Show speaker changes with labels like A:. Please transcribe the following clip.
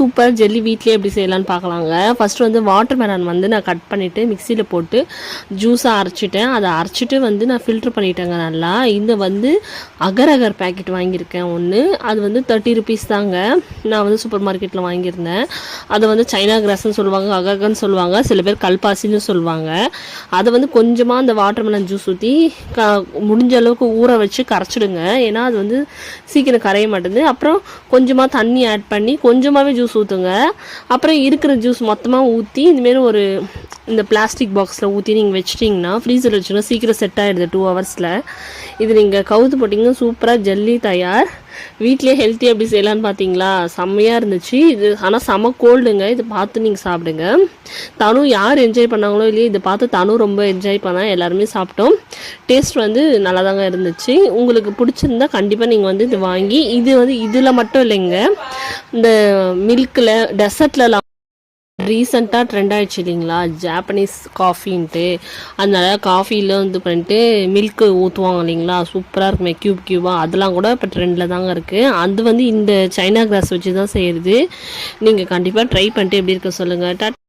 A: Super jelly வீட்லேயே எப்படி செய்யலான்னு பார்க்கலாங்க. ஃபஸ்ட்டு வந்து வாட்டர் மெலன் வந்து நான் கட் பண்ணிவிட்டு மிக்சியில் போட்டு ஜூஸாக அரைச்சிட்டேன். அதை அரைச்சிட்டு வந்து நான் ஃபில்ட்ரு பண்ணிட்டேங்க நல்லா. இந்த வந்து அகர் அகர் பேக்கெட் வாங்கியிருக்கேன் ஒன்று. அது வந்து 30 ருபீஸ் தாங்க. நான் வந்து சூப்பர் மார்க்கெட்டில் வாங்கியிருந்தேன். அதை வந்து சைனா கிராஸ்ன்னு சொல்லுவாங்க, அகர்கன்னு சொல்லுவாங்க, சில பேர் கல்பாசின்னு சொல்லுவாங்க. அதை வந்து கொஞ்சமாக அந்த வாட்டர் மெலன் ஜூஸ் ஊற்றி முடிஞ்ச அளவுக்கு ஊற வச்சு கரைச்சிடுங்க. ஏன்னா அது வந்து சீக்கிரம் கரைய மாட்டேங்குது. அப்புறம் கொஞ்சமாக தண்ணி ஆட் பண்ணி கொஞ்சமாகவே ஜூஸ் ஊற்றுங்க. அப்புறம் இருக்கிற ஜூஸ் மொத்தமாக ஊற்றி இதுமாரி ஒரு இந்த பிளாஸ்டிக் பாக்ஸில் ஊற்றி நீங்கள் வச்சிட்டிங்கன்னா ஃப்ரீசரில் வச்சுன்னா சீக்கிரம் செட் ஆகிடுது 2 ஹவர்ஸில். இது நீங்கள் கவுத்து போட்டிங்கன்னா சூப்பராக ஜெல்லி தயார். வீட்லேயே ஹெல்த்தி எப்படி செய்யலான்னு பார்த்தீங்களா? செம்மையாக இருந்துச்சு இது. ஆனால் செம்ம கோல்டுங்க. இதை பார்த்து நீங்கள் சாப்பிடுங்க. தனு யார் என்ஜாய் பண்ணாங்களோ இல்லையோ இதை பார்த்து தனு ரொம்ப என்ஜாய் பண்ணால் எல்லாருமே சாப்பிட்டோம். டேஸ்ட் வந்து நல்லா தாங்க இருந்துச்சு. உங்களுக்கு பிடிச்சிருந்தா கண்டிப்பாக நீங்கள் வந்து இது வாங்கி இது வந்து இதில் மட்டும் இல்லைங்க, இந்த மில்கில் டெசர்ட்லலாம் ரீசெண்டாக ட்ரெண்ட் ஆகிடுச்சு இல்லைங்களா, ஜாப்பனீஸ் காஃபின்ட்டு. அதனால காஃபியில் வந்து பண்ணிட்டு மில்க்கு ஊற்றுவாங்க இல்லைங்களா, சூப்பராக இருக்குமே க்யூபாக. அதெல்லாம் கூட இப்போ ட்ரெண்டில் தாங்க இருக்குது. அது வந்து இந்த சைனா கிராஸ் வச்சு தான் செய்கிறது. நீங்கள் கண்டிப்பாக ட்ரை பண்ணிட்டு எப்படி இருக்க சொல்லுங்கள்.